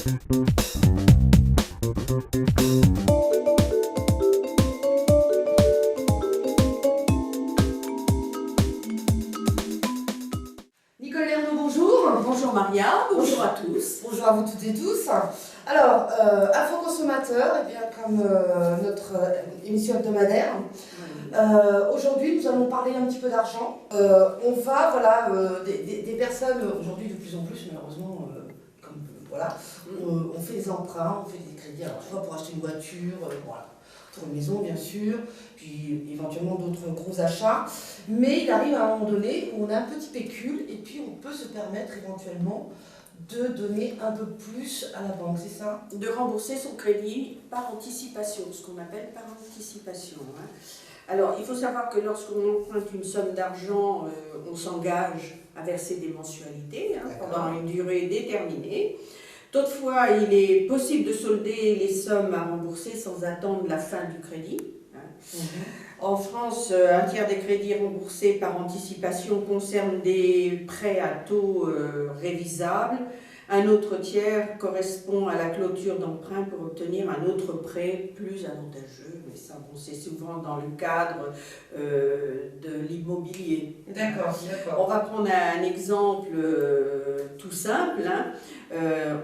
Nicole Lernoux, bonjour. Bonjour Maria, bonjour à tous. Bonjour à vous toutes et tous. Alors, Info Consommateur, eh bien, comme notre émission hebdomadaire, aujourd'hui nous allons parler un petit peu d'argent. On va, voilà, des personnes, aujourd'hui de plus en plus malheureusement, voilà, on fait des emprunts, on fait des crédits, alors soit pour acheter une voiture, voilà, pour une maison bien sûr, puis éventuellement d'autres gros achats. Mais il arrive à un moment donné où on a un petit pécule et puis on peut se permettre éventuellement de donner un peu plus à la banque, c'est ça? De rembourser son crédit par anticipation, ce qu'on appelle par anticipation. Alors, il faut savoir que lorsqu'on emprunte une somme d'argent, on s'engage à verser des mensualités pendant une durée déterminée. Toutefois, il est possible de solder les sommes à rembourser sans attendre la fin du crédit. En France, un tiers des crédits remboursés par anticipation concernent des prêts à taux révisables. Un autre tiers correspond à la clôture d'emprunt pour obtenir un autre prêt plus avantageux. Mais ça, bon, c'est souvent dans le cadre de l'immobilier. D'accord. On va prendre un exemple tout simple.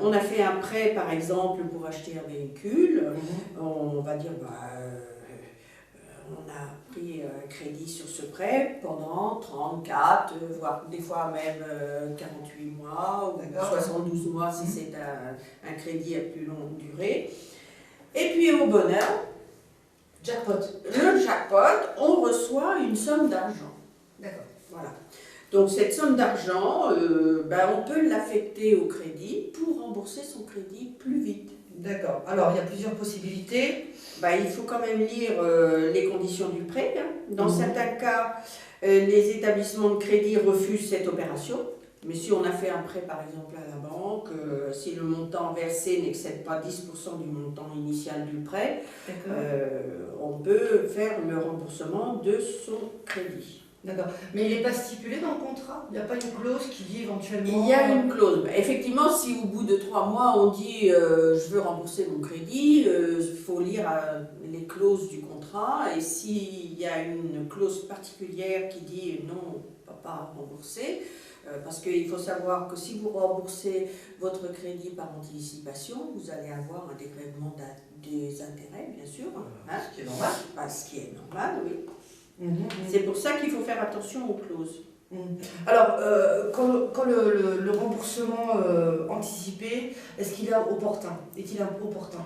On a fait un prêt, par exemple, pour acheter un véhicule. On va dire, on a pris un crédit sur ce prêt pendant 34, voire des fois même 48 mois ou 72 mois si c'est un crédit à plus longue durée. Et puis au bonheur, le jackpot, on reçoit une somme d'argent. D'accord. Voilà. Donc cette somme d'argent, on peut l'affecter au crédit pour rembourser son crédit plus vite. D'accord. Alors, il y a plusieurs possibilités. Il faut quand même lire les conditions du prêt. Dans certains cas, les établissements de crédit refusent cette opération. Mais si on a fait un prêt, par exemple, à la banque, si le montant versé n'excède pas 10% du montant initial du prêt, on peut faire le remboursement de son crédit. D'accord. Mais il n'est pas stipulé dans le contrat? Il n'y a pas une clause qui dit éventuellement... Il y a une clause. Effectivement, si au bout de 3 mois, on dit je veux rembourser mon crédit, il faut lire les clauses du contrat. Et s'il y a une clause particulière qui dit non, on ne va pas rembourser, parce qu'il faut savoir que si vous remboursez votre crédit par anticipation, vous allez avoir un dégrèvement des intérêts, bien sûr. Ce qui est normal. Ce qui est normal, oui. C'est pour ça qu'il faut faire attention aux clauses. Alors, quand le remboursement anticipé, est-ce qu'il est opportun? Est-il opportun?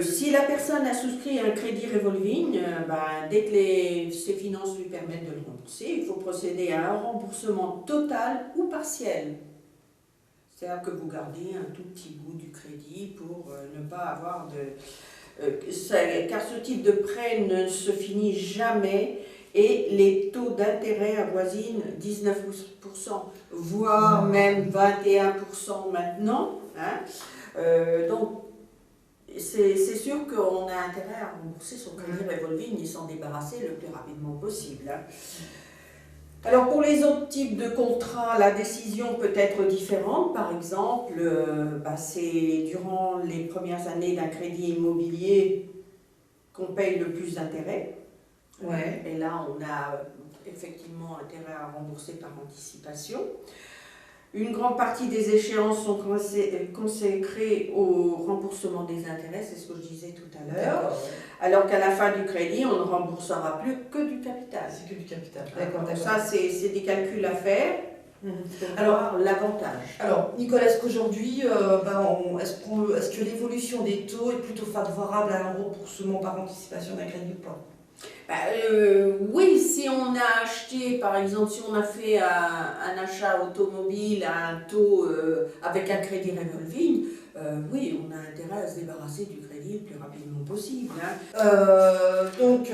Si la personne a souscrit un crédit revolving, dès que ses finances lui permettent de le rembourser, il faut procéder à un remboursement total ou partiel. C'est-à-dire que vous gardez un tout petit bout du crédit pour ne pas avoir car ce type de prêt ne se finit jamais et les taux d'intérêt avoisinent 19%, voire même 21% maintenant. Donc, c'est sûr qu'on a intérêt à rembourser son crédit revolving et s'en débarrasser le plus rapidement possible. Alors pour les autres types de contrats, la décision peut être différente. Par exemple, c'est durant les premières années d'un crédit immobilier qu'on paye le plus d'intérêt. Et là, on a effectivement intérêt à rembourser par anticipation. Une grande partie des échéances sont consacrées au remboursement des intérêts, c'est ce que je disais tout à l'heure. Alors qu'à la fin du crédit, on ne remboursera plus que du capital. C'est que du capital. D'accord. Ça, c'est des calculs à faire. Alors, l'avantage. Alors, Nicole, est-ce qu'aujourd'hui, est-ce que l'évolution des taux est plutôt favorable à un remboursement par anticipation d'un crédit ou pas? Oui, si on a acheté, par exemple, si on a fait un achat automobile à un taux avec un crédit revolving, oui, on a intérêt à se débarrasser du crédit le plus rapidement possible. Donc,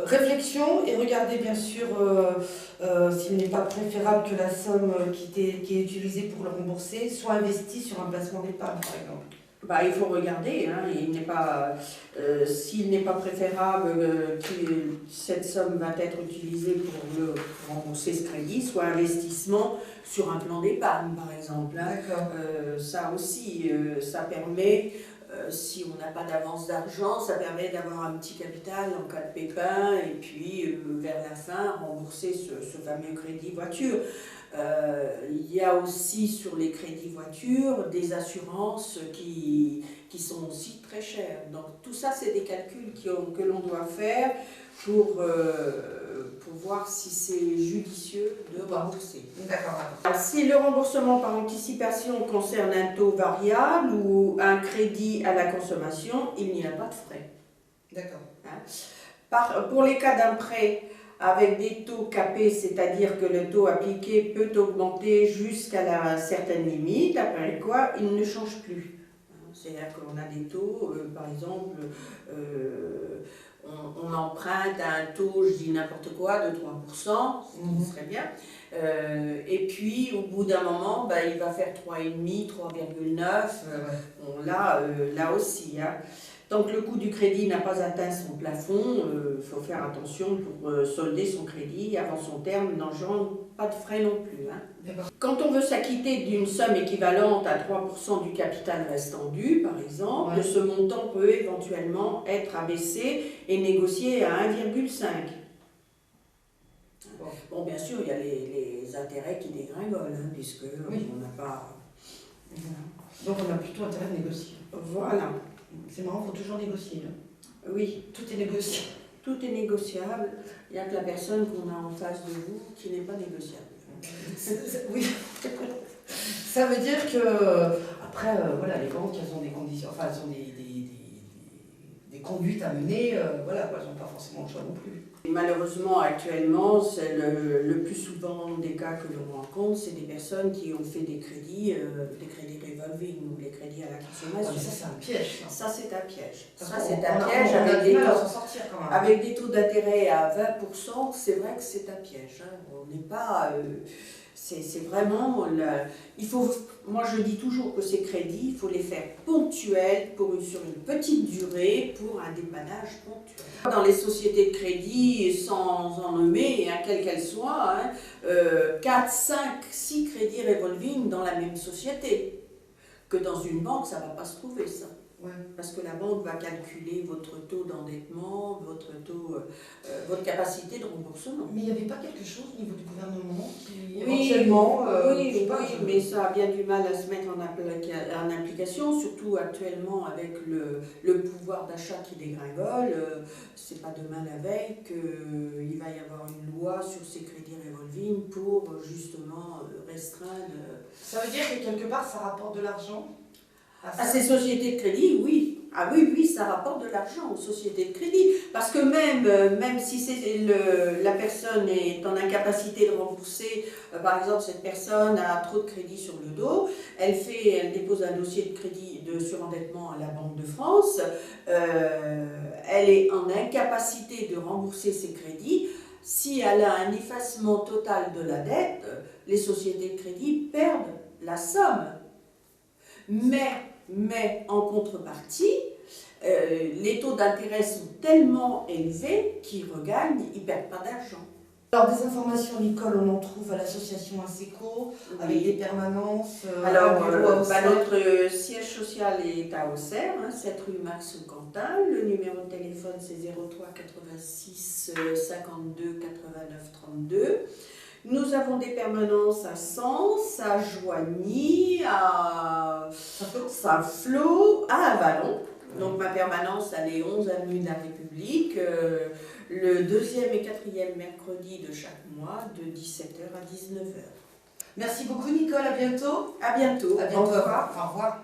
réflexion et regardez bien sûr s'il n'est pas préférable que la somme qui est utilisée pour le rembourser soit investie sur un placement d'épargne, par exemple. Bah, il faut regarder, hein, s'il n'est pas préférable que cette somme va être utilisée pour rembourser ce crédit, soit investissement sur un plan d'épargne par exemple. Hein. Ça aussi, ça permet, si on n'a pas d'avance d'argent, ça permet d'avoir un petit capital en cas de pépin et puis vers la fin rembourser ce fameux crédit voiture. Il y a aussi sur les crédits voitures des assurances qui sont aussi très chères. Donc tout ça, c'est des calculs que l'on doit faire pour voir si c'est judicieux de rembourser. D'accord. Si le remboursement par anticipation concerne un taux variable ou un crédit à la consommation, il n'y a pas de frais. D'accord. Hein? Pour les cas d'un prêt avec des taux capés, c'est-à-dire que le taux appliqué peut augmenter jusqu'à la certaine limite, après quoi il ne change plus. C'est-à-dire qu'on a des taux, par exemple, on emprunte à un taux, je dis n'importe quoi, de 3%, ce qui serait bien. Et puis, au bout d'un moment, il va faire 3,5, 3,9. Là aussi. Hein. Tant que le coût du crédit n'a pas atteint son plafond, il faut faire attention pour solder son crédit avant son terme, n'engendre pas de frais non plus. Hein. Quand on veut s'acquitter d'une somme équivalente à 3% du capital restant dû, par exemple, ce montant peut éventuellement être abaissé et négocié à 1,5. Bon, bien sûr, il y a les intérêts qui dégringolent, hein, puisque on n'a pas... Donc on a plutôt intérêt à négocier. Voilà. C'est marrant, il faut toujours négocier. Là. Oui. Tout est négociable. Tout est négociable. Il n'y a que la personne qu'on a en face de vous qui n'est pas négociable. Oui. Ça veut dire que, après, les banques, elles ont des conditions, enfin, elles ont des conduites à mener, elles n'ont pas forcément le choix non plus. Malheureusement, actuellement, c'est le plus souvent des cas que l'on rencontre, c'est des personnes qui ont fait des crédits revolving ou les crédits à la consommation. Ça, c'est un piège. Ça, c'est un piège. Ça, c'est un piège avec des taux d'intérêt à 20%, c'est vrai que c'est un piège. Hein. On n'est pas... c'est vraiment... moi, je dis toujours que ces crédits, il faut les faire ponctuels sur une petite durée pour un dépannage ponctuel. Dans les sociétés de crédit, sans en nommer, hein, quelles qu'elles soient, 4, 5, 6 crédits revolving dans la même société. Que dans une banque, ça ne va pas se trouver, ça. Parce que la banque va calculer votre taux d'endettement, votre capacité de remboursement. Mais il n'y avait pas quelque chose au niveau du gouvernement qui éventuellement... Oui, mais ça a bien du mal à se mettre en application, surtout actuellement avec le pouvoir d'achat qui dégringole. C'est pas demain la veille qu'il va y avoir une loi sur ces crédits revolving pour justement restreindre... Ça veut dire que quelque part ça rapporte de l'argent à ces sociétés de crédit, oui. Ah oui, ça rapporte de l'argent aux sociétés de crédit. Parce que même si la personne est en incapacité de rembourser, par exemple, cette personne a trop de crédit sur le dos, elle dépose un dossier de crédit de surendettement à la Banque de France, elle est en incapacité de rembourser ses crédits. Si elle a un effacement total de la dette, les sociétés de crédit perdent la somme. Mais en contrepartie, les taux d'intérêt sont tellement élevés qu'ils regagnent, ils ne perdent pas d'argent. Alors des informations, Nicole, on en trouve à l'association ASECO, avec des permanences. Alors, notre siège social est à Auxerre, 7 rue Max Quentin. Le numéro de téléphone c'est 03 86 52 89 32. Nous avons des permanences à Sens, à Joigny, à Saint-Flour, à Avallon. Donc ma permanence, elle est 11 avenue de la République, le 2e et 4e mercredi de chaque mois, de 17h à 19h. Merci beaucoup Nicole, à bientôt. À bientôt. À bientôt. Au revoir.